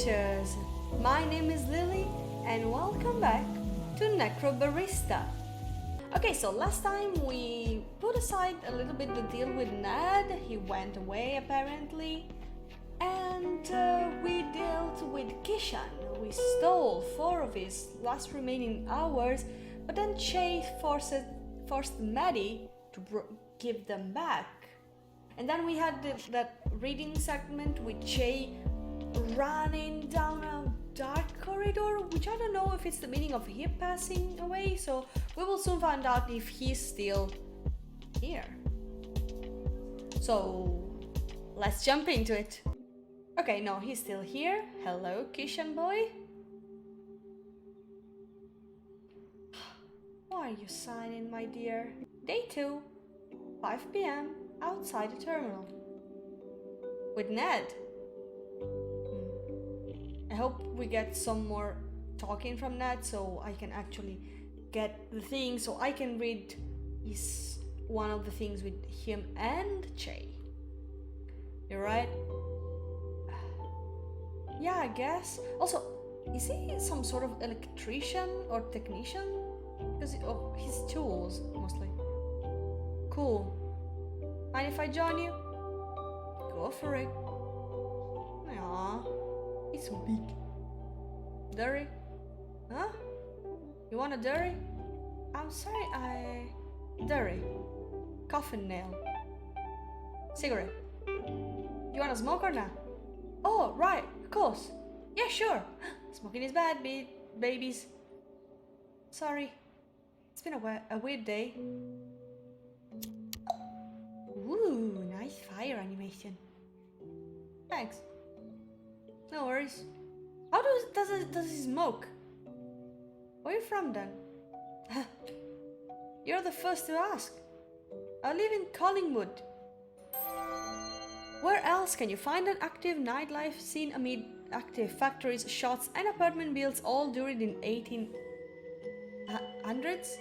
adventures! My name is Lily and welcome back to Necrobarista. Okay, so last time we put aside a little bit to deal with Ned. He went away apparently. And we dealt with Kishan. We stole 4 of his last remaining hours, but then Che forced Maddie to give them back. And then we had that reading segment with Che running down a dark corridor, which I don't know if it's the meaning of him passing away, so we will soon find out if he's still here. So let's jump into it. Okay, no, he's still here. Hello, Kishan boy. Why are you signing, my dear? Day 2, 5 p.m. outside the terminal. With Ned. I hope we get some more talking from Ned so I can actually get the thing, so I can read one of the things with him and Che. You're right? Yeah, I guess. Also, is he some sort of electrician or technician? Because his tools, mostly. Cool. Mind if I join you? Go for it. Aww. He's so big. Durry? Huh? You want a durry? I'm sorry, Durry. Coffin nail. Cigarette. You want a smoke or not? Oh, right, of course. Yeah, sure. Smoking is bad, babies. Sorry. It's been a weird day. Ooh, nice fire animation. Thanks. No worries. How does he smoke? Where are you from then? You're the first to ask. I live in Collingwood. Where else can you find an active nightlife scene amid active factories, shots and apartment builds all during the 1800s?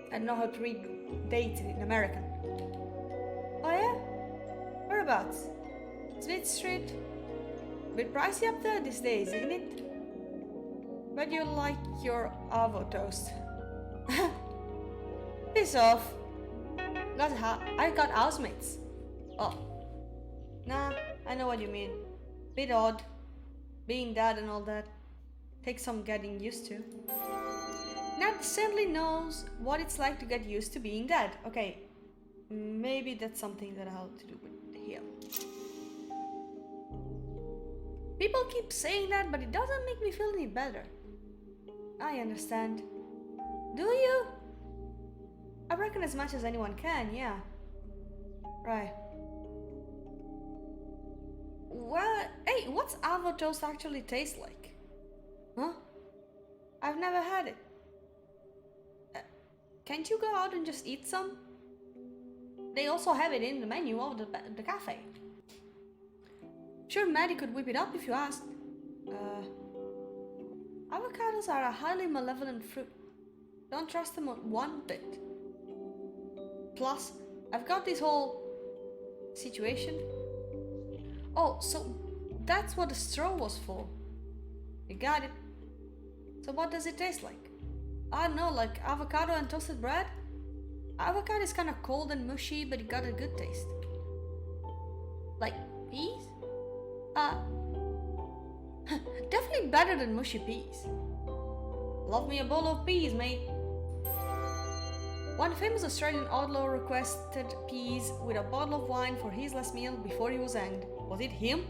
I don't know how to read dates in American. Oh yeah? Whereabouts? Smith Street? A bit pricey up there these days, isn't it? But you like your avo toast. Piss off. I got housemates. Oh. Nah, I know what you mean. Bit odd. Being dad and all that. Takes some getting used to. Ned certainly knows what it's like to get used to being dad. Okay, maybe that's something that I'll have to do with him. People keep saying that, but it doesn't make me feel any better. I understand. Do you? I reckon as much as anyone can, yeah. Right. Well, hey, what's avo toast actually taste like? Huh? I've never had it. Can't you go out and just eat some? They also have it in the menu of the cafe. Sure, Maddie could whip it up if you asked. Avocados are a highly malevolent fruit. Don't trust them one bit. Plus, I've got this whole situation. Oh, so that's what the straw was for. You got it. So what does it taste like? I don't know, like avocado and toasted bread? Avocado is kind of cold and mushy, but it got a good taste. Like peas? Definitely better than mushy peas. Love me a bowl of peas, mate. One famous Australian outlaw requested peas with a bottle of wine for his last meal before he was hanged. Was it him?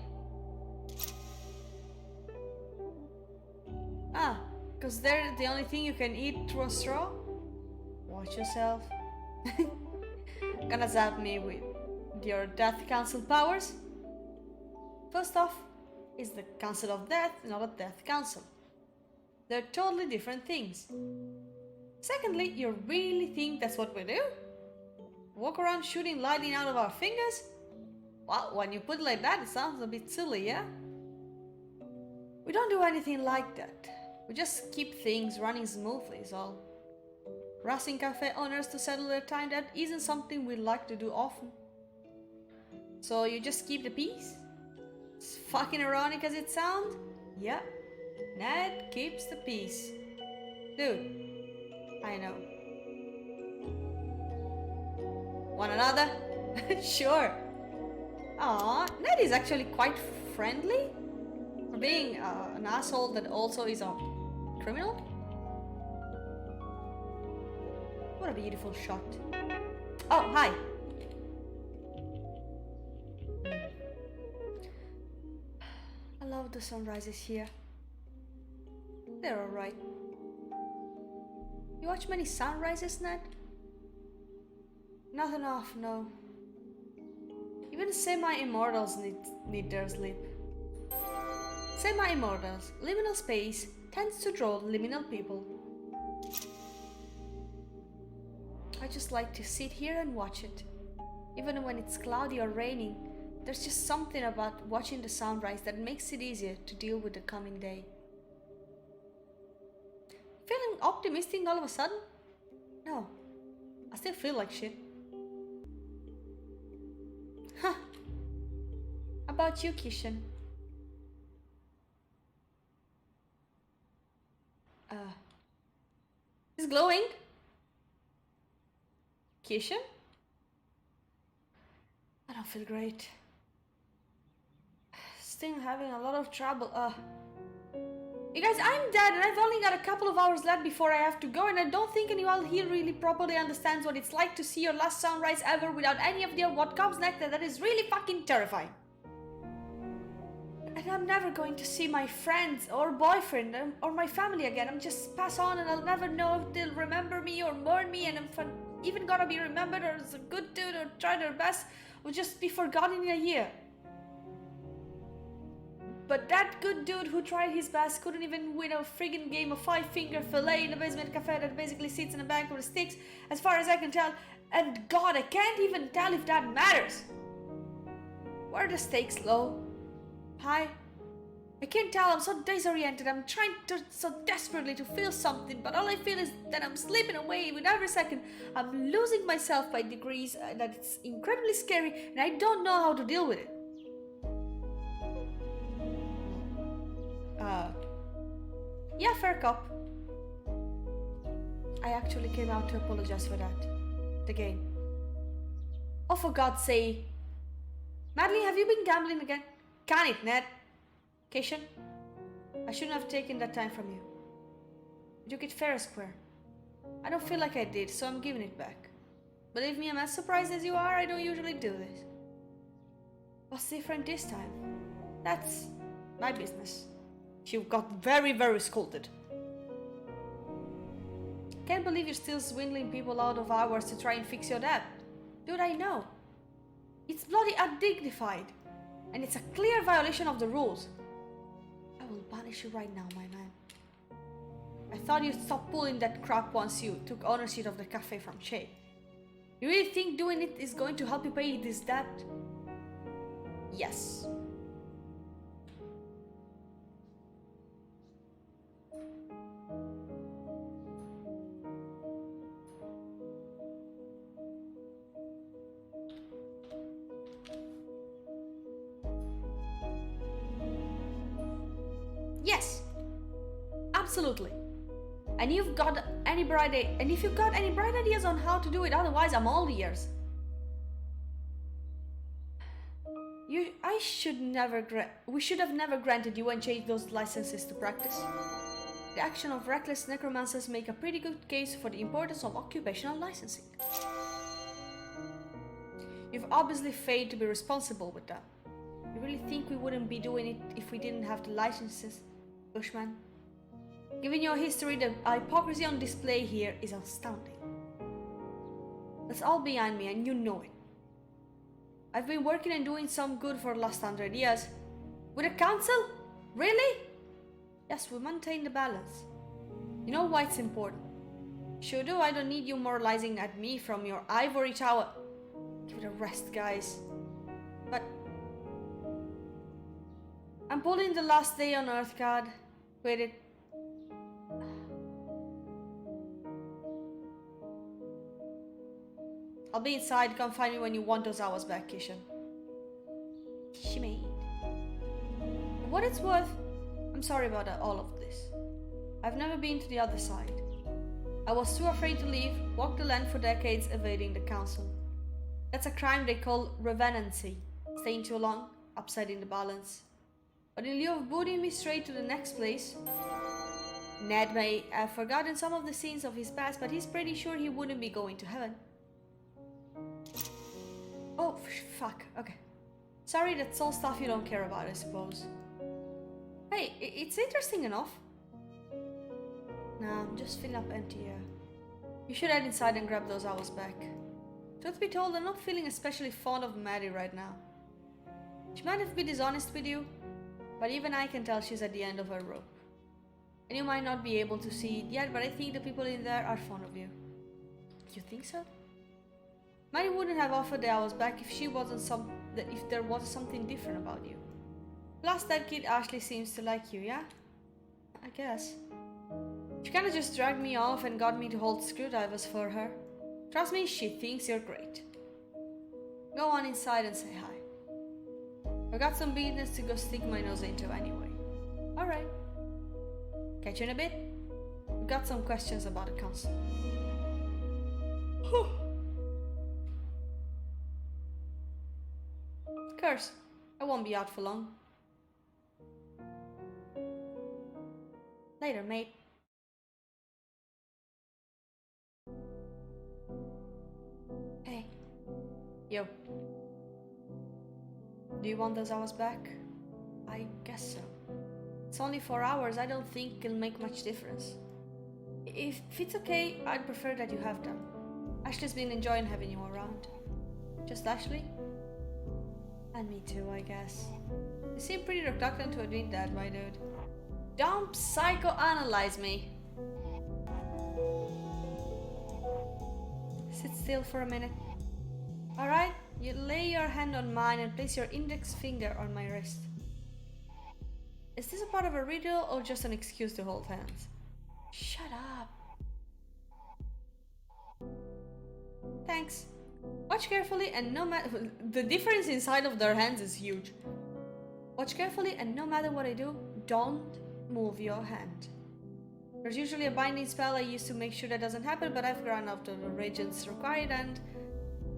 Ah, because they're the only thing you can eat through a straw? Watch yourself. Gonna zap me with your Death Council powers? First off, it's the Council of Death, not a Death Council. They're totally different things. Secondly, you really think that's what we do? Walk around shooting lightning out of our fingers? Well, when you put it like that, it sounds a bit silly, yeah? We don't do anything like that. We just keep things running smoothly is all. Harassing cafe owners to settle their time debt isn't something we like to do often. So you just keep the peace? fucking ironic as it sounds, yeah, Ned keeps the peace. Dude, I know. Want another? Sure. Aw, Ned is actually quite friendly for being an asshole that also is a criminal. What a beautiful shot. Oh, hi. I love the sunrises here. They're alright. You watch many sunrises, Ned? Not enough, no. Even semi-immortals need their sleep. Semi-immortals, liminal space tends to draw liminal people. I just like to sit here and watch it. Even when it's cloudy or raining, there's just something about watching the sunrise that makes it easier to deal with the coming day. Feeling optimistic all of a sudden? No, I still feel like shit. Huh. About you, Kishan? It's glowing? Kishan? I don't feel great. Still having a lot of trouble. You guys, I'm dead and I've only got a couple of hours left before I have to go, and I don't think anyone here really properly understands what it's like to see your last sunrise ever without any idea what comes next, and that is really fucking terrifying. And I'm never going to see my friends or boyfriend or my family again. I'm just pass on and I'll never know if they'll remember me or mourn me, and if I'm even gonna be remembered or as a good dude or try their best or just be forgotten in a year. But that good dude who tried his best couldn't even win a friggin' game of five-finger fillet in a basement cafe that basically sits in a bank with sticks, as far as I can tell. And God, I can't even tell if that matters. Were the stakes low? High? I can't tell, I'm so disoriented. I'm trying so desperately to feel something, but all I feel is that I'm slipping away with every second. I'm losing myself by degrees, that it's incredibly scary, and I don't know how to deal with it. Yeah, fair cop. I actually came out to apologize for that. The game. Oh, for God's sake. Madeline, have you been gambling again? Can it, Ned? Kishan? I shouldn't have taken that time from you. You took it fair and square. I don't feel like I did, so I'm giving it back. Believe me, I'm as surprised as you are. I don't usually do this. What's different this time? That's my business. You got very, very scolded. Can't believe you're still swindling people out of hours to try and fix your debt. Dude, I know. It's bloody undignified. And it's a clear violation of the rules. I will punish you right now, my man. I thought you'd stop pulling that crap once you took ownership of the cafe from Shay. You really think doing it is going to help you pay this debt? Yes. Yes, absolutely. And if you've got any bright ideas on how to do it, otherwise I'm all ears. We should have never granted you and changed those licenses to practice. The action of reckless necromancers make a pretty good case for the importance of occupational licensing. You've obviously failed to be responsible with that. You really think we wouldn't be doing it if we didn't have the licenses, Bushman? Given your history, the hypocrisy on display here is astounding. That's all behind me, and you know it. I've been working and doing some good for the last 100 years. With a council? Really? Yes, we maintain the balance. You know why it's important? Sure do, I don't need you moralizing at me from your ivory tower. Give it a rest, guys. But I'm pulling the last day on Earth card. Quit it. I'll be inside. Come find me when you want those hours back, Kishan. Shimmy. what it's worth, I'm sorry about all of this. I've never been to the other side. I was too afraid to leave, walk the land for decades evading the council. That's a crime they call revenancy, staying too long, upsetting the balance. But in lieu of booting me straight to the next place, Ned may have forgotten some of the scenes of his past, but he's pretty sure he wouldn't be going to heaven. Oh, fuck, okay. Sorry, that's all stuff you don't care about, I suppose. Hey, it's interesting enough. Nah, I'm just filling up empty air. You should head inside and grab those hours back. Truth be told, I'm not feeling especially fond of Maddie right now. She might have been dishonest with you, but even I can tell she's at the end of her rope. And you might not be able to see it yet, but I think the people in there are fond of you. You think so? Maddie wouldn't have offered the hours back if there was something different about you. Plus, that kid Ashley seems to like you, yeah? I guess. She kinda just dragged me off and got me to hold screwdrivers for her. Trust me, she thinks you're great. Go on inside and say hi. I got some business to go stick my nose into anyway. Alright. Catch you in a bit. We've got some questions about the council. Curse, I won't be out for long. Later, mate. Hey. Yo. Do you want those hours back? I guess so. It's only 4 hours, I don't think it'll make much difference. If it's okay, I'd prefer that you have them. Ashley's been enjoying having you around. Just Ashley? And me too, I guess. You seem pretty reluctant to admit that, my dude. Don't psychoanalyze me! Sit still for a minute. Alright, you lay your hand on mine and place your index finger on my wrist. Is this a part of a ritual or just an excuse to hold hands? Shut up. Thanks. Watch carefully and no matter... The difference inside of their hands is huge. Watch carefully and no matter what I do, don't move your hand. There's usually a binding spell I use to make sure that doesn't happen, but I've run out of the reagents required and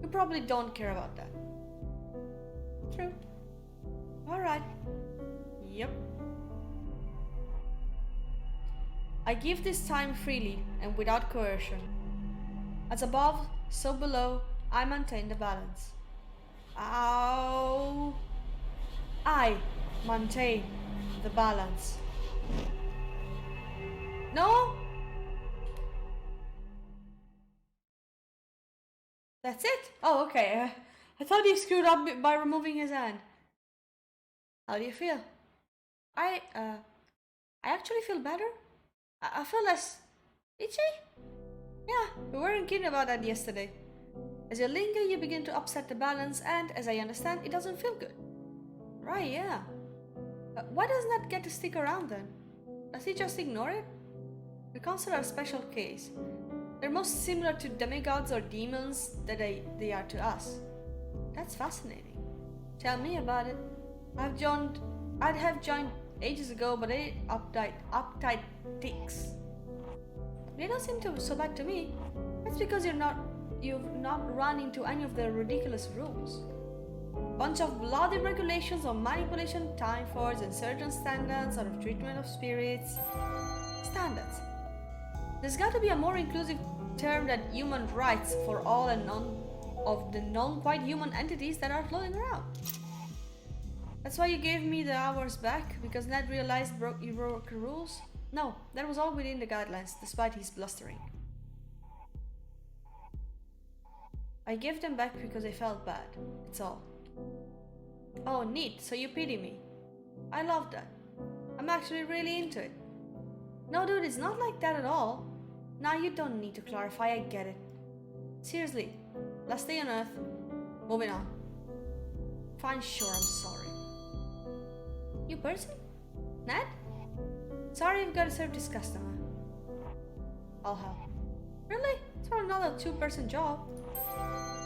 you probably don't care about that. True. Alright. Yep. I give this time freely and without coercion. As above, so below, I maintain the balance. Ow! I maintain the balance. No? That's it? Oh, okay. I thought he screwed up by removing his hand. How do you feel? I actually feel better. I feel less itchy. Yeah, we weren't kidding about that yesterday. As you linger, you begin to upset the balance, and as I understand, it doesn't feel good. Right, yeah. Why doesn't that get to stick around then? Does he just ignore it? The council are a special case. They're most similar to demigods or demons that they are to us. That's fascinating. Tell me about it. I'd have joined ages ago, but they uptight dicks. They don't seem to so bad to me. That's because you've not run into any of their ridiculous rules. Bunch of bloody regulations on manipulation, time force, and certain standards out of treatment of spirits. Standards. There's got to be a more inclusive term than human rights for all and none of the non-quite human entities that are floating around. That's why you gave me the hours back, because Ned realized you broke the rules? No, that was all within the guidelines, despite his blustering. I gave them back because I felt bad, it's all. Oh, neat, so you pity me. I love that. I'm actually really into it. No, dude, it's not like that at all. Now you don't need to clarify, I get it. Seriously, last day on Earth, moving on. Fine, sure, I'm sorry. You person? Ned? Sorry, I've got to serve this customer. I'll help. Really? It's not another two-person job.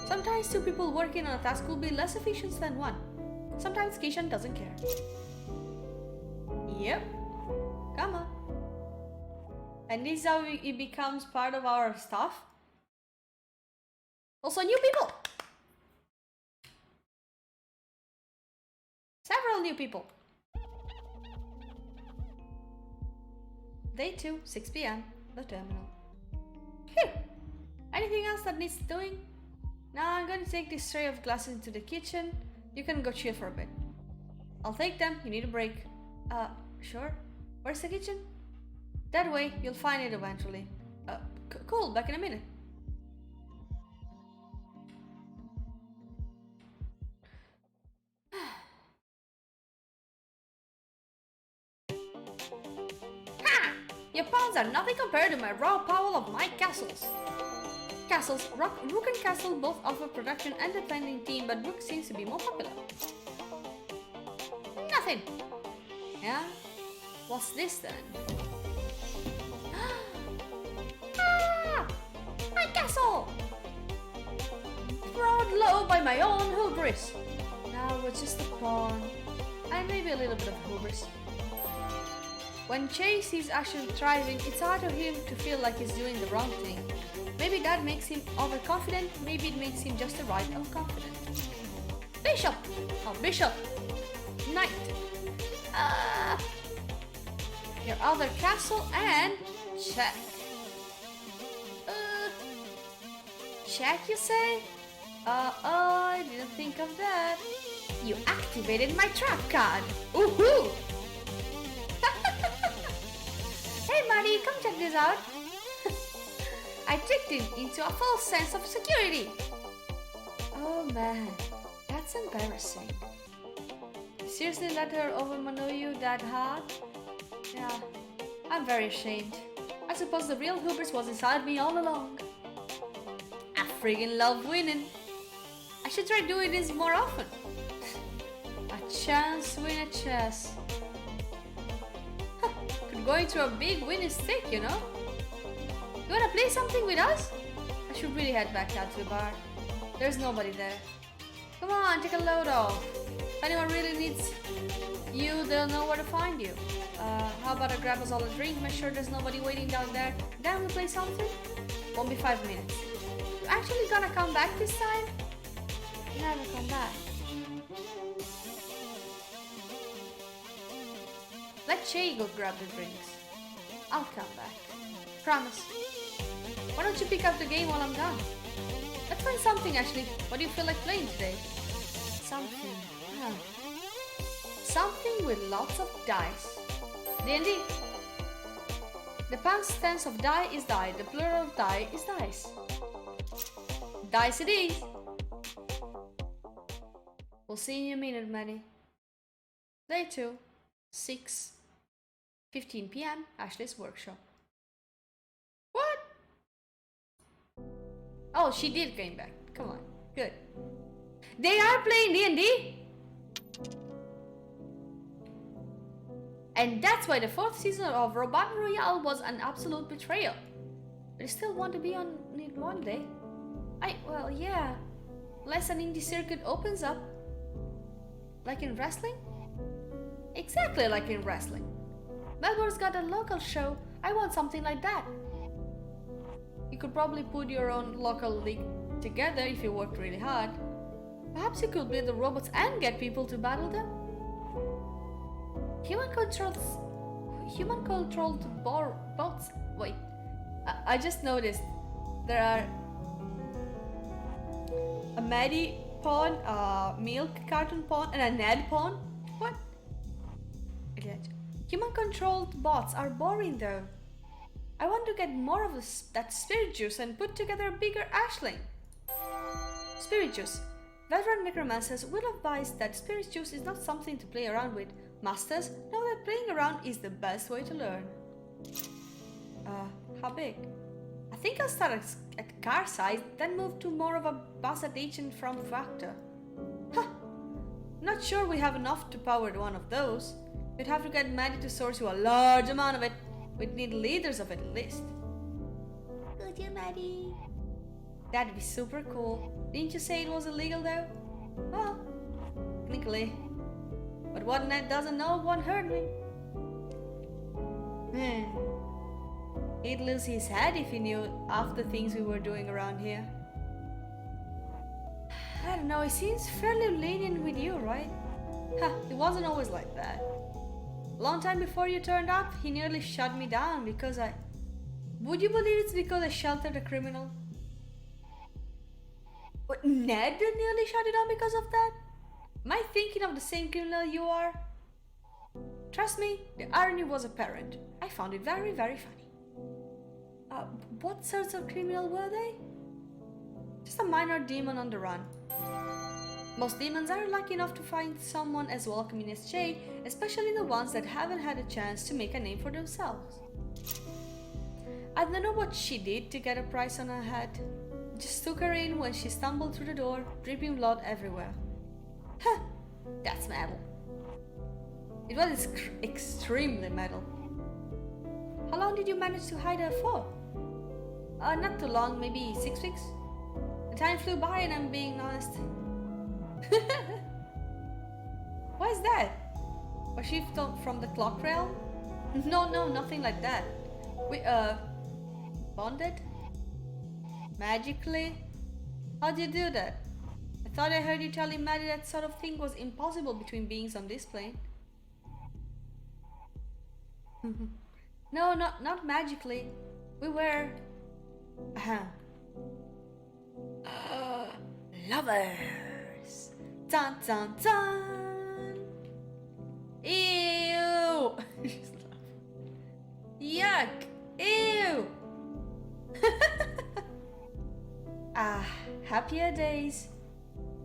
Sometimes two people working on a task will be less efficient than one. Sometimes Kishan doesn't care. Yep. Come on. And this is how it becomes part of our stuff. Also, new people. Several new people. Day 2, 6 p.m. The terminal. Phew. Anything else that needs doing? Now I'm going to take this tray of glasses into the kitchen. You can go chill for a bit. I'll take them. You need a break. Sure. Where's the kitchen? That way, you'll find it eventually. Cool. Back in a minute. Your pawns are nothing compared to my raw power of my castles. Rook and Castle both offer production and defending team, but Rook seems to be more popular. Nothing. Yeah? What's this then? Ah! My castle! Brought low by my own hubris. Now we're just a pawn. And maybe a little bit of hubris. When Chase is actually thriving, it's hard for him to feel like he's doing the wrong thing. Maybe that makes him overconfident, maybe it makes him just the right confident. Bishop! Oh, Bishop! Knight! Your other castle and check. Check, you say? I didn't think of that. You activated my trap card. Woohoo! Hey, buddy, come check this out. I tricked him into a false sense of security. Oh man, that's embarrassing. You seriously let her overmaneuver you that hard? Yeah, I'm very ashamed. I suppose the real hubris was inside me all along. I friggin' love winning. I should try doing this more often. A chance to win a chess. Could go into a big winning streak, you know? You wanna play something with us? I should really head back out to the bar. There's nobody there. Come on, take a load off. If anyone really needs you, they'll know where to find you. How about I grab us all a drink, make sure there's nobody waiting down there, then we'll play something? Won't be 5 minutes. You actually gonna come back this time? Never come back. Let Shay go grab the drinks. I'll come back. Promise. Why don't you pick up the game while I'm gone? Let's find something, actually. What do you feel like playing today? Something. Huh. Something with lots of dice. D&D. The past tense of die is die. The plural of die is dice. Dice it is. We'll see in a minute, Manny. Day 2, 6:15 p.m. Ashley's workshop. What? Oh, she did came back. Come on. Good. They are playing D&D? And that's why the 4th season of Robot Royale was an absolute betrayal. But I still want to be on it one day. Well, yeah. Unless an indie circuit opens up. Like in wrestling? Exactly like in wrestling. Melbourne's got a local show. I want something like that. You could probably put your own local league together if you worked really hard. Perhaps you could build the robots and get people to battle them? Human-controlled bots? Wait, I just noticed there are a Maddie pawn, a Milk cartoon pawn, and a Ned pawn? What? Human-controlled bots are boring though. I want to get more of that spirit juice and put together a bigger Ashling. Spirit juice. Veteran necromancers will advise that spirit juice is not something to play around with. Masters know that playing around is the best way to learn. How big? I think I'll start at car size, then move to more of a Basset agent from Factor. Huh. Not sure we have enough to power one of those. We'd have to get Maddie to source you a large amount of it. We'd need leaders of it at least. Could you, Maddie? That'd be super cool. Didn't you say it was illegal though? Well, technically. But what Ned doesn't know won't hurt me. Man, he'd lose his head if he knew half the things we were doing around here. I don't know, he seems fairly lenient with you, right? Huh, he wasn't always like that. A long time before you turned up, he nearly shut me down because I... Would you believe it's because I sheltered a criminal? But Ned nearly shut you down because of that? Am I thinking of the same criminal you are? Trust me, the irony was apparent. I found it very, very funny. What sorts of criminal were they? Just a minor demon on the run. Most demons aren't lucky enough to find someone as welcoming as Jay, especially the ones that haven't had a chance to make a name for themselves. I don't know what she did to get a price on her head. Just took her in when she stumbled through the door, dripping blood everywhere. Huh, that's metal. It was extremely metal. How long did you manage to hide her for? Not too long, maybe 6 weeks. The time flew by and I'm being honest. What is that? Was she from the clock realm? No, nothing like that. We, bonded? Magically? How'd you do that? I thought I heard you telling Maddie that sort of thing was impossible between beings on this plane. No, not magically. We were... lovers! Dun dun dun! Ew! Yuck! Ew! Happier days.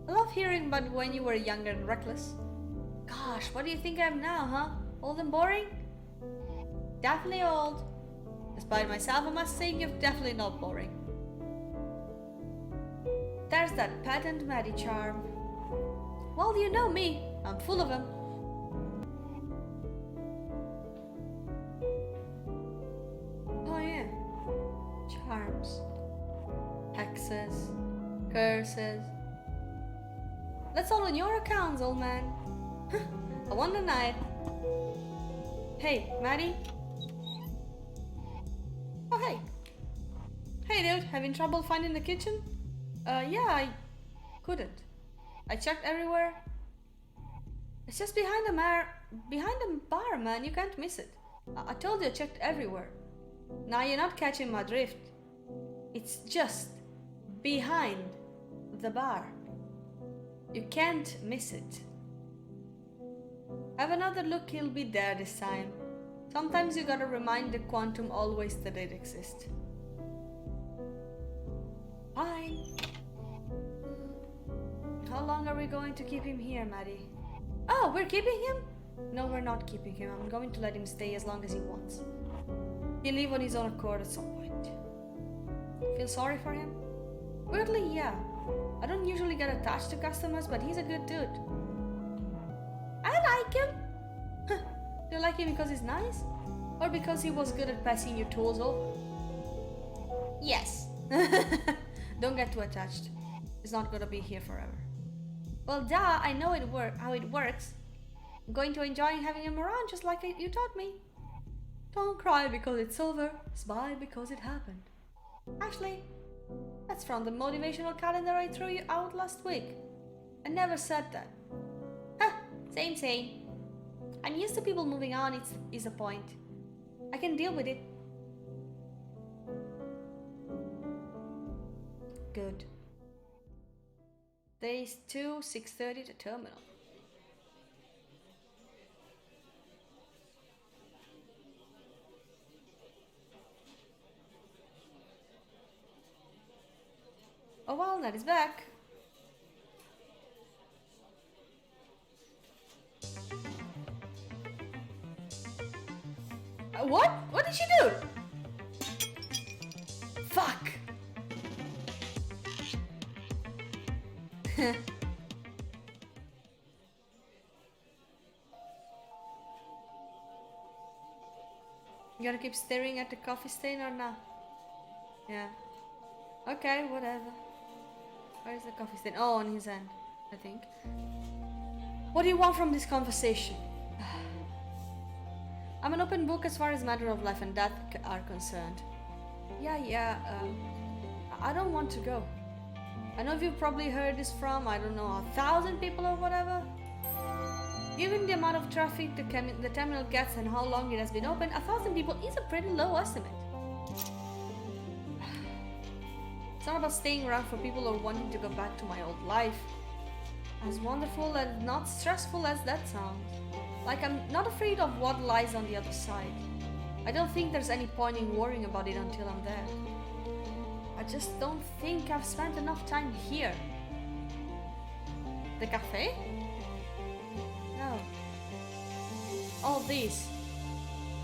I love hearing about when you were younger and reckless. Gosh, what do you think I am now, huh? Old and boring? Definitely old. Despite myself, I must say you're definitely not boring. There's that patent Maddie charm. Well, you know me. I'm full of them. Oh yeah. Charms. Hexes. Curses. That's all on your accounts, old man. I won't deny it. Hey, Maddie? Oh, hey. Hey, dude, having trouble finding the kitchen? Yeah, I couldn't. I checked everywhere. It's just behind the bar, man. You can't miss it. I told you I checked everywhere. Now you're not catching my drift. It's just behind the bar. You can't miss it. Have another look, he'll be there this time. Sometimes you gotta remind the quantum always that it exists. Fine. How long are we going to keep him here, Maddie? Oh, we're keeping him? No, we're not keeping him. I'm going to let him stay as long as he wants. He'll leave on his own accord at some point. Feel sorry for him? Weirdly, yeah. I don't usually get attached to customers, but he's a good dude. I like him. Do you like him because he's nice? Or because he was good at passing your tools over? Yes. Don't get too attached. He's not gonna be here forever. Well, duh, I know how it works. I'm going to enjoy having him around just like you taught me. Don't cry because it's over. Smile because it happened. Actually, that's from the motivational calendar I threw you out last week. I never said that. Huh, same. I'm used to people moving on, is the point. I can deal with it. Good. Days 2, 6:30 to terminal. Oh well, Ned is back. What? What did she do? Fuck! You gotta keep staring at the coffee stain or not? Yeah. Okay, whatever. Where's the coffee stain? Oh, on his hand, I think. What do you want from this conversation? I'm I'm an open book as far as matter of life and death are concerned. Yeah, I don't want to go. I know you've probably heard this from, I don't know, 1,000 people or whatever. Given the amount of traffic the terminal gets and how long it has been open, 1,000 people is a pretty low estimate. It's not about staying around for people or wanting to go back to my old life. As wonderful and not stressful as that sounds. Like, I'm not afraid of what lies on the other side. I don't think there's any point in worrying about it until I'm there. I just don't think I've spent enough time here. The cafe? No. All this.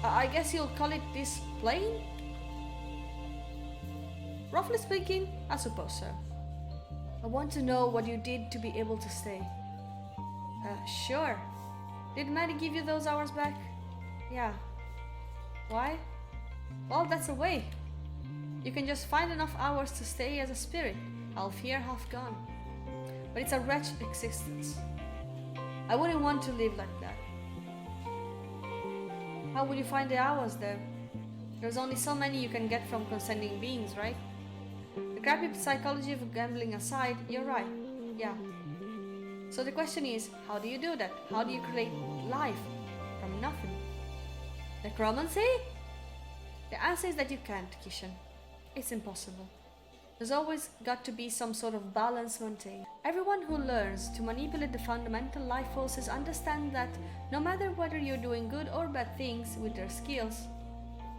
I guess you'll call it this plane? Roughly speaking, I suppose so. I want to know what you did to be able to stay. Sure. Did Maddie give you those hours back? Yeah. Why? Well, that's a way. You can just find enough hours to stay as a spirit, half here, half gone. But it's a wretched existence. I wouldn't want to live like that. How would you find the hours though? There's only so many you can get from consenting beings, right? The crappy psychology of gambling aside, you're right. Yeah. So the question is, how do you do that? How do you create life from nothing? Necromancy? The answer is that you can't, Kishan. It's impossible. There's always got to be some sort of balance maintained. Everyone who learns to manipulate the fundamental life forces understands that no matter whether you're doing good or bad things with their skills,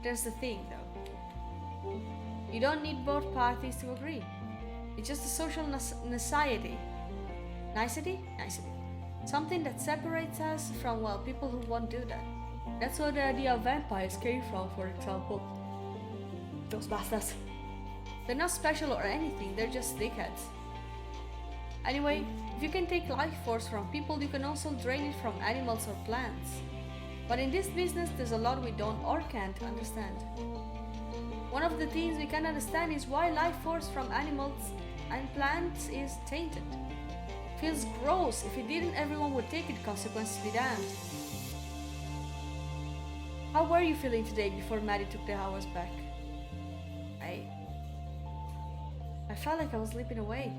there's the thing though. You don't need both parties to agree. It's just a social nicety. Nicety? Nicety. Something that separates us from, well, people who won't do that. That's where the idea of vampires came from, for example. Those bastards. They're not special or anything, they're just dickheads. Anyway, if you can take life force from people, you can also drain it from animals or plants. But in this business, there's a lot we don't or can't understand. One of the things we can understand is why life force from animals and plants is tainted. It feels gross. If it didn't, everyone would take it, consequences be damned. How were you feeling today before Maddie took the hours back? I felt like I was slipping away.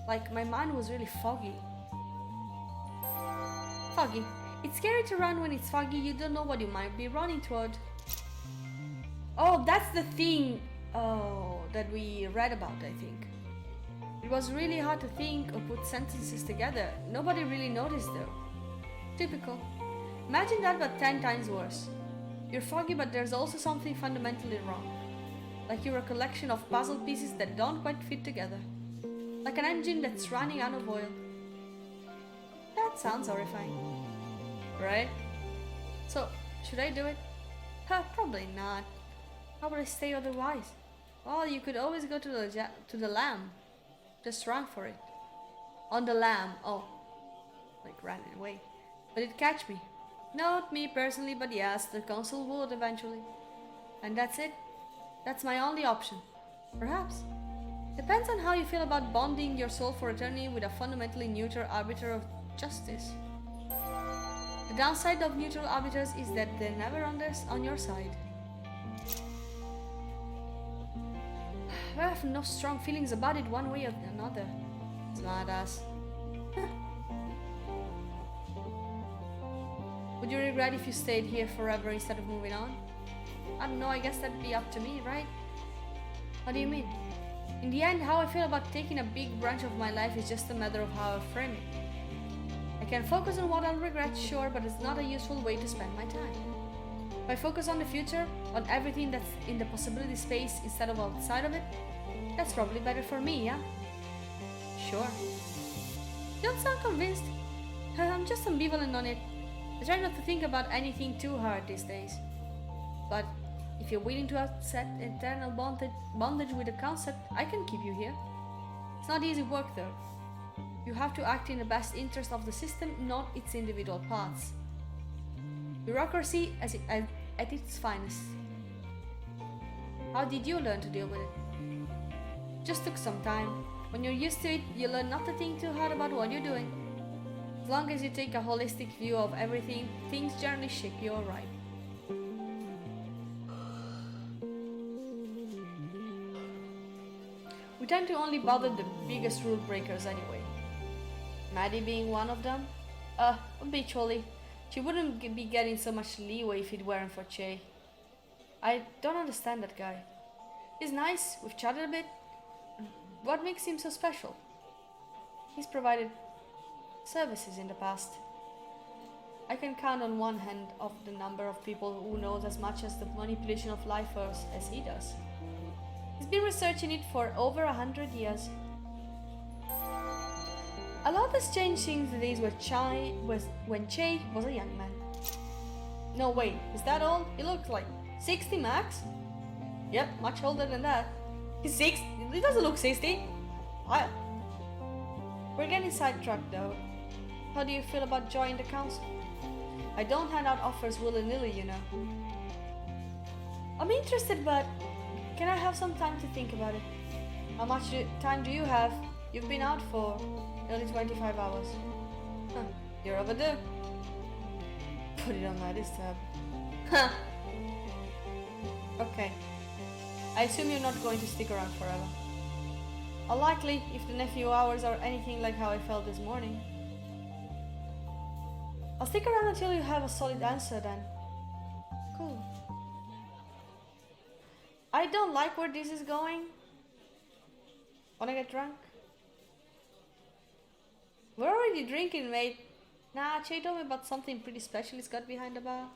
Like my mind was really foggy. Foggy. It's scary to run when it's foggy, you don't know what you might be running toward. Oh, that's the thing that we read about, I think. It was really hard to think or put sentences together. Nobody really noticed though. Typical. Imagine that but 10 times worse. You're foggy but there's also something fundamentally wrong. Like you're a collection of puzzle pieces that don't quite fit together. Like an engine that's running out of oil. That sounds horrifying. Right? So, should I do it? Probably not. How would I stay otherwise? Well, you could always go to the lamb. Just run for it. On the lamb. Oh. Like ran away. But it'd catch me. Not me personally, but yes, the council would eventually. And that's it. That's my only option. Perhaps. Depends on how you feel about bonding your soul for eternity with a fundamentally neutral arbiter of justice. The downside of neutral arbiters is that they're never on your side. I have no strong feelings about it one way or another. Smartass. Would you regret if you stayed here forever instead of moving on? I don't know, I guess that'd be up to me, right? What do you mean? In the end, how I feel about taking a big branch of my life is just a matter of how I frame it. I can focus on what I'll regret, sure, but it's not a useful way to spend my time. If I focus on the future, on everything that's in the possibility space instead of outside of it, that's probably better for me, yeah? Sure. You don't sound convinced. I'm just ambivalent on it. I try not to think about anything too hard these days. But if you're willing to accept eternal bondage with the concept, I can keep you here. It's not easy work though. You have to act in the best interest of the system, not its individual parts. Bureaucracy at its finest. How did you learn to deal with it? Just took some time. When you're used to it, you learn not to think too hard about what you're doing. As long as you take a holistic view of everything, things generally shape you alright. tend to only bother the biggest rule breakers anyway. Maddie being one of them. Habitually. She wouldn't be getting so much leeway if it weren't for Che. I don't understand that guy. He's nice, we've chatted a bit. What makes him so special? He's provided services in the past. I can count on one hand of the number of people who knows as much as the manipulation of life force as he does. He's been researching it for over 100 years. A lot has changed since the days when Che was a young man. No, wait, is that old? He looks like 60 max? Yep, much older than that. He's 60. He doesn't look 60. Wow. We're getting sidetracked though. How do you feel about joining the council? I don't hand out offers willy-nilly, you know. I'm interested, but can I have some time to think about it? How much time do you have? You've been out for nearly 25 hours. Huh, you're overdue. Put it on my list tab. Huh. Okay. I assume you're not going to stick around forever. Unlikely if the nephew hours are anything like how I felt this morning. I'll stick around until you have a solid answer then. Cool. I don't like where this is going. Wanna get drunk? We're already drinking, mate. Nah, Che told me about something pretty special he's got behind the bar.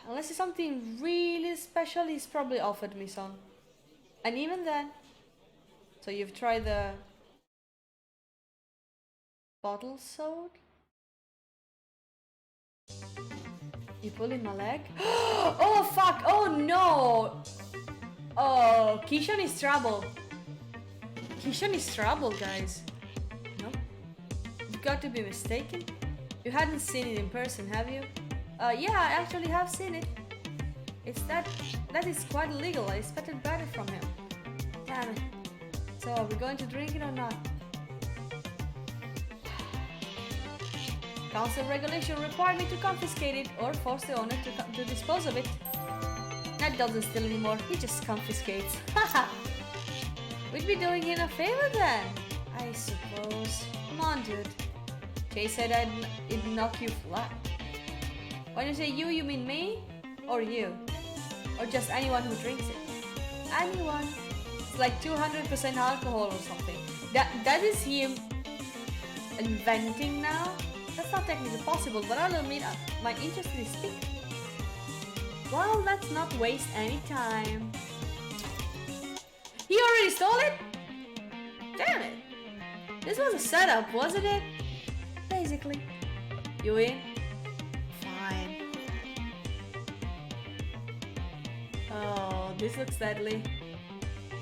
Unless it's something really special, he's probably offered me some. And even then. So you've tried the bottle soda? You pulling my leg? Oh fuck! Oh no! Oh, Kishan is trouble. Kishan is trouble, guys. No? You've got to be mistaken. You hadn't seen it in person, have you? Yeah, I actually have seen it. It's that is quite illegal. I expected better from him. Damn it. So are we going to drink it or not? Council regulation required me to confiscate it or force the owner to dispose of it. Ned doesn't steal anymore, he just confiscates. Haha! We'd be doing him a favor then, I suppose. Come on, dude. Jay said it'd knock you flat. When you say you mean me? Or you? Or just anyone who drinks it? Anyone. It's like 200% alcohol or something. That is him inventing now? That's not technically possible, but I'll admit my interest is piqued. Well, let's not waste any time. He already stole it? Damn it. This was a setup, wasn't it? Basically. You in? Fine. Oh, this looks deadly.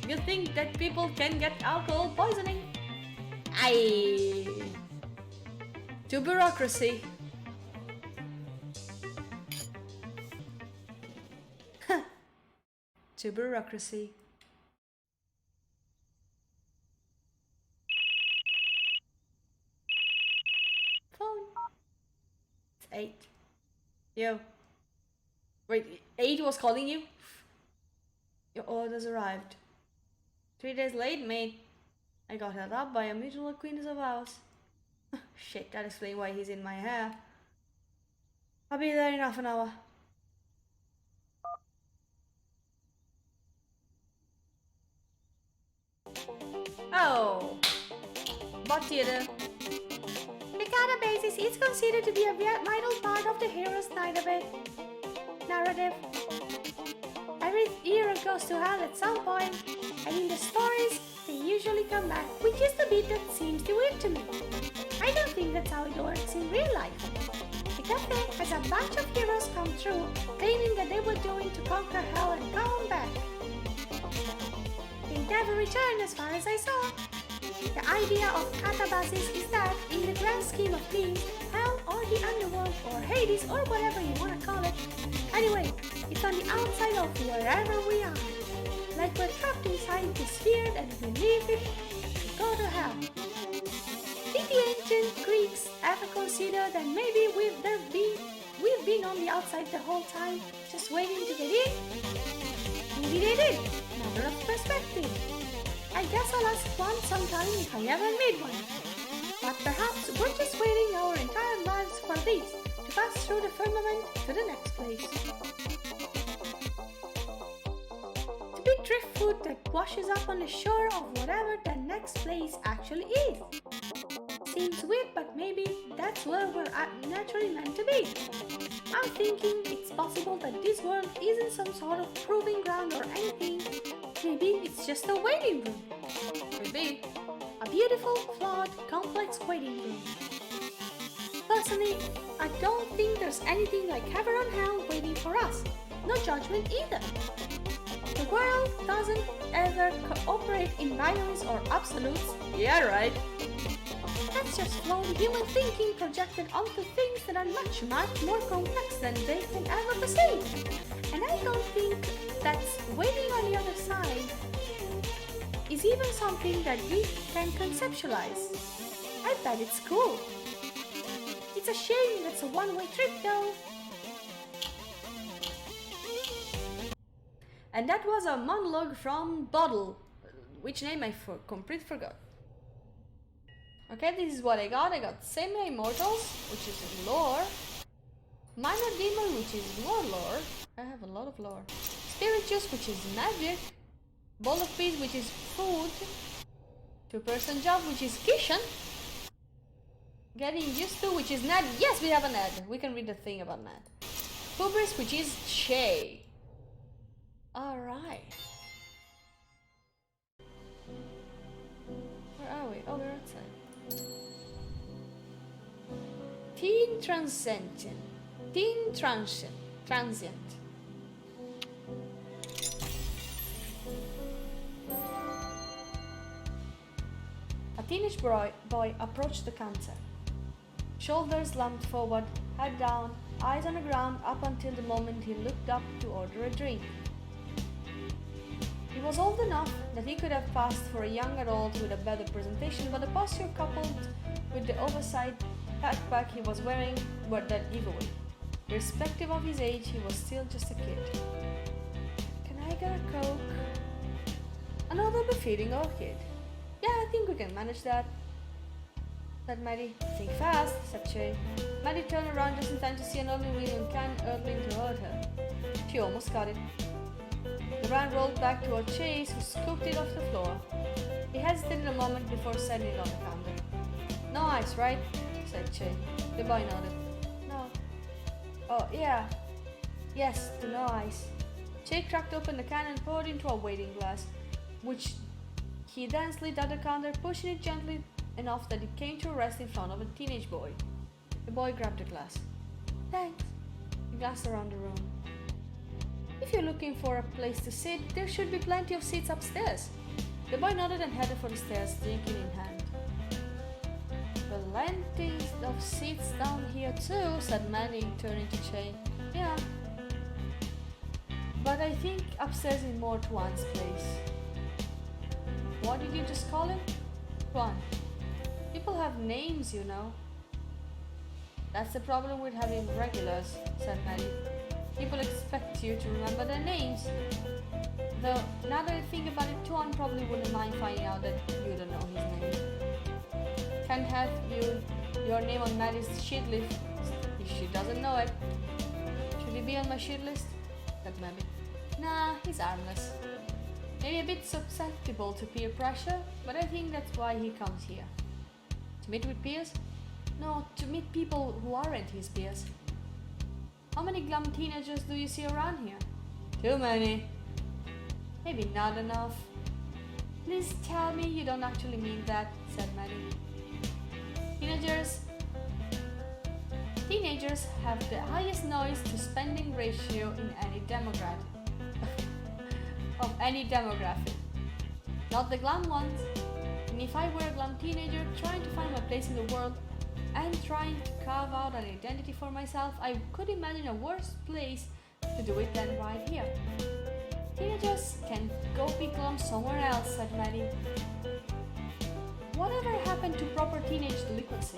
You think that people can get alcohol poisoning? Aye. To bureaucracy. To bureaucracy. Phone. It's 8. Yo. Wait, 8 was calling you? Your orders arrived. 3 days late, mate. I got held up by a mutual acquaintance of ours. Shit, that explains why he's in my hair. I'll be there in half an hour. Oh. What do you do? The databases is considered to be a vital part of the hero's narrative. Every hero goes to hell at some point, and in the stories, they usually come back, which is the bit that seems weird to me. I don't think that's how it works in real life. The cafe has a bunch of heroes come through, claiming that they were going to conquer hell and come back. They never returned as far as I saw. The idea of catabasis is that, in the grand scheme of things, hell or the underworld or Hades or whatever you want to call it, anyway, it's on the outside of wherever we are. Like we're trapped inside this sphere and if we leave it, we go to hell. Did the ancient Greeks ever consider that maybe we've been on the outside the whole time, just waiting to get in? Maybe they did. Matter of perspective. I guess I'll ask one sometime if I ever meet one. But perhaps we're just waiting our entire lives for these to pass through the firmament to the next place. To be driftwood that washes up on the shore of whatever the next place actually is. Seems weird, but maybe that's where we're naturally meant to be. I'm thinking it's possible that this world isn't some sort of proving ground or anything. Maybe it's just a waiting room. Maybe a beautiful, flawed, complex waiting room. Personally, I don't think there's anything like heaven or hell waiting for us. No judgment either. The world doesn't ever cooperate in binaries or absolutes. Yeah, right. That's just flawed human thinking projected onto things that are much, much more complex than they can ever perceive. And I don't think that's waiting on the other side is even something that we can conceptualize. I bet it's cool. It's a shame that's a one-way trip though. And that was a monologue from Bottle, which name I completely forgot. Okay, this is what I got. I got Semi Immortals, which is lore. Minor Demon, which is more lore. I have a lot of lore. Spirit Juice, which is magic. Bowl of Peace, which is food. Two-person job, which is Kishan. Getting Used to, which is Ned. Yes, we have a Ned. We can read the thing about Ned. Hubris, which is Shay. Alright. Where are we? Oh, we're outside. Teen Transient. Transient. A teenage boy approached the counter. Shoulders slumped forward, head down, eyes on the ground up until the moment he looked up to order a drink. He was old enough that he could have passed for a young adult with a better presentation, but the posture coupled with the oversized backpack he was wearing were that giveaway. Irrespective of his age, he was still just a kid. Can I get a Coke? Another befitting of a kid. Yeah, I think we can manage that, said Maddie. Think fast, said Shay. Maddie turned around just in time to see an early William can hurtling toward her. She almost got it. The brand rolled back toward Chase, who scooped it off the floor. He hesitated a moment before setting it on the counter. No ice, right? Said Che. The boy nodded. No. Oh, yeah. Yes, to no ice. Che cracked open the can and poured into a waiting glass, which he then slid at the counter, pushing it gently enough that it came to rest in front of a teenage boy. The boy grabbed the glass. Thanks. He glanced around the room. If you're looking for a place to sit, there should be plenty of seats upstairs. The boy nodded and headed for the stairs, drinking in hand. Plenty of seats down here too, said Manny, turning to Che. Yeah. But I think upstairs is more Tuan's place. What did you just call him? Tuan. People have names, you know. That's the problem with having regulars, said Manny. People expect you to remember their names. Though, now that I think about it, Tuan probably wouldn't mind finding out that you don't know his name. Can't have your name on Maddie's shit list if she doesn't know it. Should he be on my shit list? Said Maddie. Nah, he's harmless. Maybe a bit susceptible to peer pressure, but I think that's why he comes here. To meet with peers? No, to meet people who aren't his peers. How many glum teenagers do you see around here? Too many. Maybe not enough. Please tell me you don't actually mean that, said Maddie. Teenagers have the highest noise to spending ratio in any demographic. Of any demographic. Not the glum ones. And if I were a glum teenager trying to find my place in the world and trying to carve out an identity for myself, I could imagine a worse place to do it than right here. Teenagers can go be glum somewhere else, said Maddie. Whatever happened to proper teenage delinquency?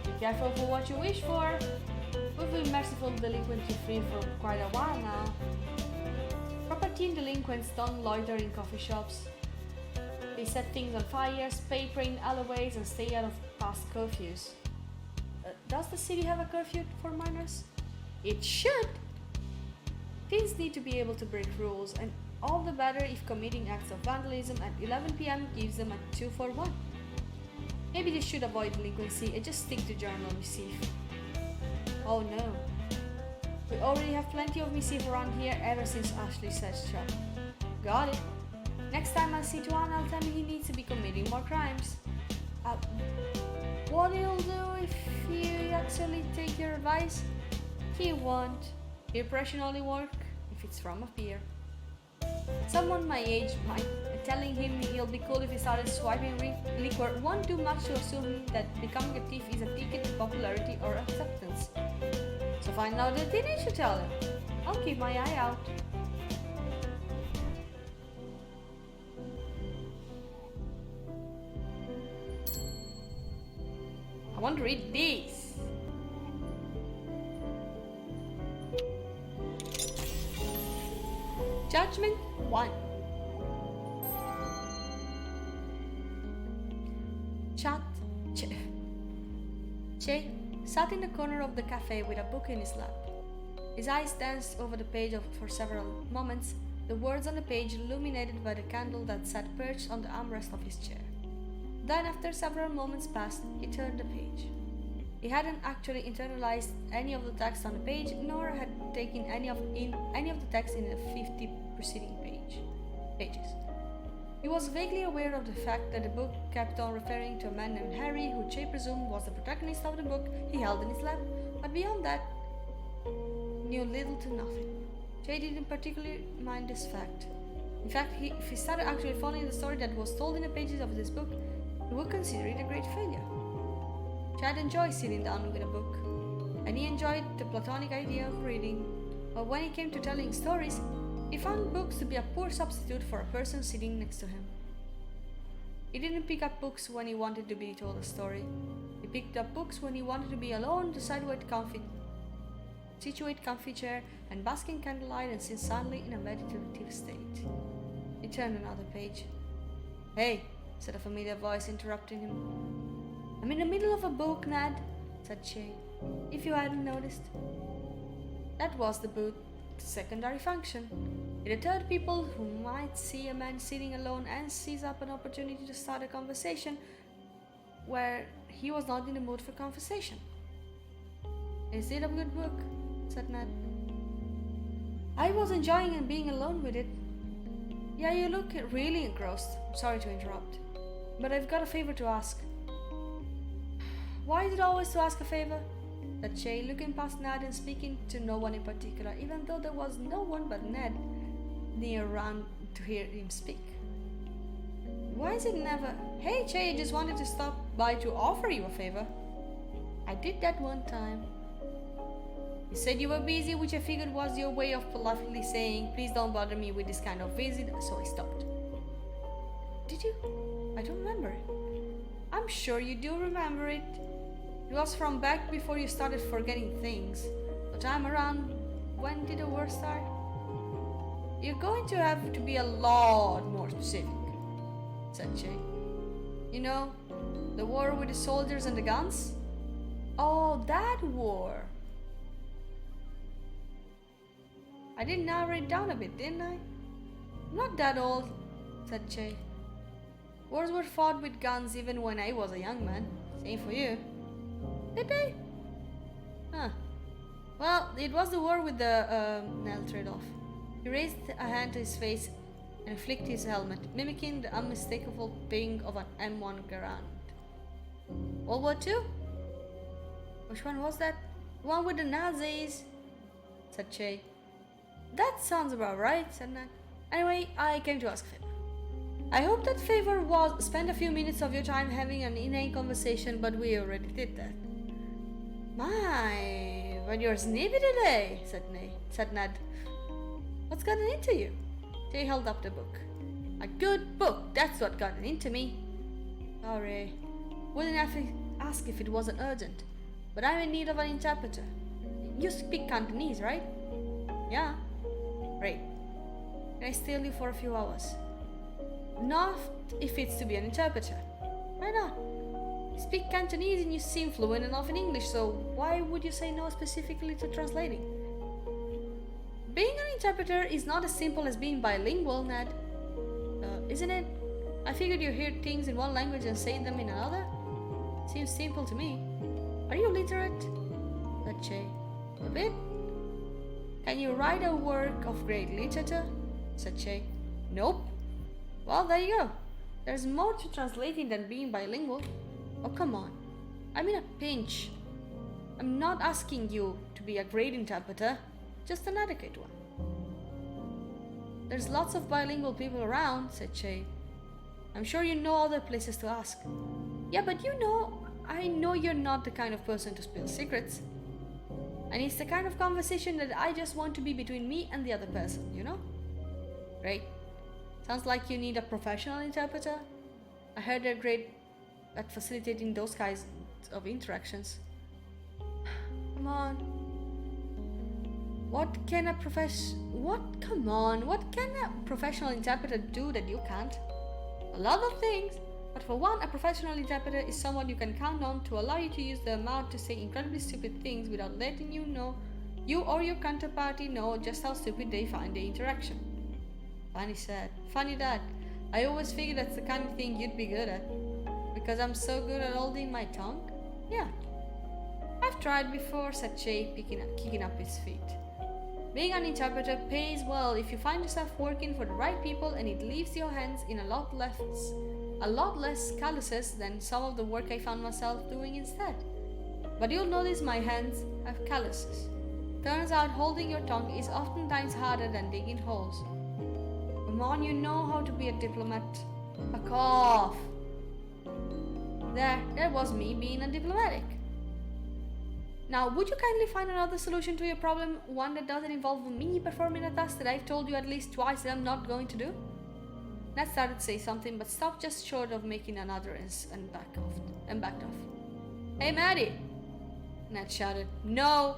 Be careful for what you wish for. We've been merciful delinquently free for quite a while now. Proper teen delinquents don't loiter in coffee shops. We set things on fire, spray paint alleyways, and stay out of past curfews. Does the city have a curfew for minors? It should! Teens need to be able to break rules, and all the better if committing acts of vandalism at 11 p.m. gives them a 2 for 1. Maybe they should avoid delinquency and just stick to general mischief. Oh no. We already have plenty of mischief around here ever since Ashley said so. Got it. Next time I see Tuan, I'll tell him he needs to be committing more crimes. What he'll do if he actually take your advice? He won't. Peer pressure only work if it's from a peer. Someone my age might telling him he'll be cool if he started swiping liquor won't do much to assume that becoming a thief is a ticket to popularity or acceptance. So find out the teenage to tell him. I'll keep my eye out. I want to read this. Judgment 1. Che sat in the corner of the cafe with a book in his lap. His eyes danced over the page for several moments, the words on the page illuminated by the candle that sat perched on the armrest of his chair. Then, after several moments passed, he turned the page. He hadn't actually internalized any of the text on the page, nor had taken any of the text in the 50 preceding pages. He was vaguely aware of the fact that the book kept on referring to a man named Harry, who Che presumed was the protagonist of the book he held in his lap, but beyond that, knew little to nothing. Che didn't particularly mind this fact. In fact, if he started actually following the story that was told in the pages of this book, he would consider it a great failure. Chad enjoyed sitting down with a book, and he enjoyed the platonic idea of reading, but when it came to telling stories, he found books to be a poor substitute for a person sitting next to him. He didn't pick up books when he wanted to be told a story. He picked up books when he wanted to be alone, situate comfy chair, and bask in candlelight and sit silently in a meditative state. He turned another page. "Hey," said a familiar voice, interrupting him. "I'm in the middle of a book, Ned," said Che, "if you hadn't noticed." That was the book's secondary function. It deterred people who might see a man sitting alone and seize up an opportunity to start a conversation where he was not in the mood for conversation. "Is it a good book?" said Ned. "I was enjoying being alone with it." "Yeah, you look really engrossed. I'm sorry to interrupt, but I've got a favor to ask." "Why is it always to ask a favor?" said Che, looking past Ned and speaking to no one in particular, even though there was no one but Ned near around to hear him speak. "Why is it never, 'Hey Che, I just wanted to stop by to offer you a favor'? I did that one time." "You said you were busy, which I figured was your way of politely saying, 'Please don't bother me with this kind of visit,' so I stopped." "Did you? I don't remember it." "I'm sure you do remember it. It was from back before you started forgetting things. The time around, when did the war start?" "You're going to have to be a lot more specific," said Che. "You know, the war with the soldiers and the guns?" "Oh, that war. I did narrow it down a bit, didn't I?" "Not that old," said Che. "Wars were fought with guns even when I was a young man. Same for you." "Did they?" "Huh. Well, it was the war with the, Nell trailed off. He raised a hand to his face and flicked his helmet, mimicking the unmistakable ping of an M1 Garand. "World War II? Which one was that?" "The one with the Nazis," said Che. "That sounds about right," said Ned. "Anyway, I came to ask a favor." "I hope that favor was spend a few minutes of your time having an inane conversation, but we already did that." "My, but you're snippy today," said Ned. "What's gotten into you?" They held up the book. "A good book, that's what gotten into me." "Sorry, wouldn't have to ask if it wasn't urgent, but I'm in need of an interpreter. You speak Cantonese, right?" "Yeah." "Great. Can I steal you for a few hours?" Not if it's to be an interpreter. Why not? You speak Cantonese and you seem fluent enough in English, so why would you say no specifically to translating? Being an interpreter is not as simple as being bilingual, Ned. Isn't it? I figured you hear things in one language and say them in another. Seems simple to me. Are you literate? Let's say, a bit. Can you write a work of great literature? Said Shay. Nope. Well, there you go. There's more to translating than being bilingual. Oh, come on. I'm in a pinch. I'm not asking you to be a great interpreter, just an adequate one. There's lots of bilingual people around, said Shay. I'm sure you know other places to ask. Yeah, but I know you're not the kind of person to spill secrets. And it's the kind of conversation that I just want to be between me and the other person, you know? Great. Sounds like you need a professional interpreter. I heard they're great at facilitating those kinds of interactions. Come on. What can a professional interpreter do that you can't? A lot of things. But for one, a professional interpreter is someone you can count on to allow you to use their mouth to say incredibly stupid things without letting you or your counterparty know just how stupid they find the interaction. Funny said. Funny that. I always figured that's the kind of thing you'd be good at. Because I'm so good at holding my tongue? Yeah. I've tried before, said Shay, kicking up his feet. Being an interpreter pays well if you find yourself working for the right people and it leaves your hands in a lot less calluses than some of the work I found myself doing instead. But you'll notice my hands have calluses. Turns out holding your tongue is oftentimes harder than digging holes. Come on, you know how to be a diplomat. Back off. There was me being a diplomatic. Now, would you kindly find another solution to your problem, one that doesn't involve me performing a task that I've told you at least twice that I'm not going to do? Ned started to say something, but stopped just short of making another and backed off. Hey, Maddie! Ned shouted. No!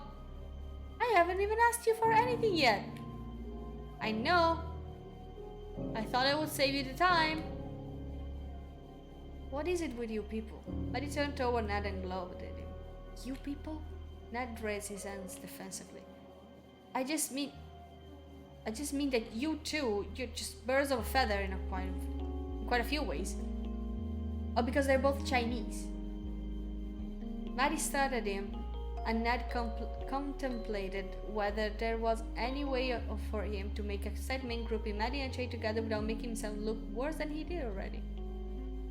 I haven't even asked you for anything yet. I know. I thought I would save you the time. What is it with you people? Maddie turned toward Ned and glowered at him. You people? Ned raised his hands defensively. I just mean that you two, you're just birds of a feather in quite a few ways. Oh, because they're both Chinese. Maddie stared at him, and Ned contemplated whether there was any way for him to make a segment grouping Maddie and Shay together without making himself look worse than he did already.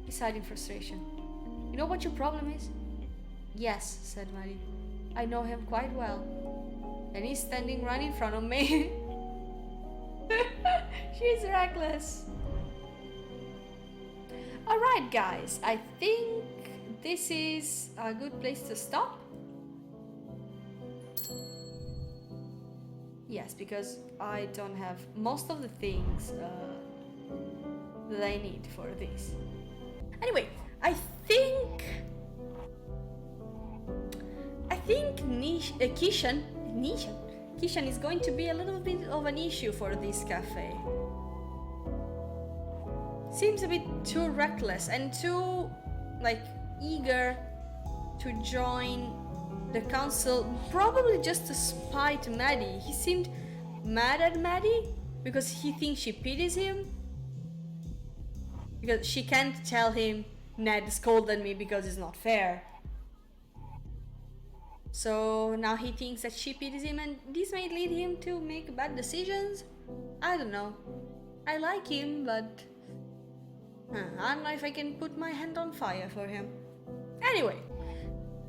He sighed in frustration. You know what your problem is? Yes, said Maddie. I know him quite well. And he's standing right in front of me. She's reckless. Alright guys, I think this is a good place to stop. Yes, because I don't have most of the things that I need for this. Anyway, I think Kishan is going to be a little bit of an issue for this cafe. Seems a bit too reckless and too eager to join the council, probably just to spite Maddie. He seemed mad at Maddie because he thinks she pities him. Because she can't tell him Ned scolded me because it's not fair. So now he thinks that she pities him, and this may lead him to make bad decisions. I don't know. I like him, but I don't know if I can put my hand on fire for him. Anyway,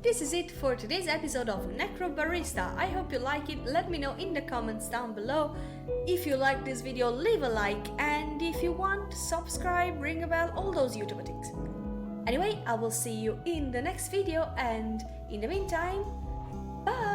this is it for today's episode of Necrobarista. I hope you like it. Let me know in the comments down below. If you like this video, leave a like, and if you want, subscribe, ring a bell, all those YouTube things. Anyway, I will see you in the next video, and in the meantime, bye!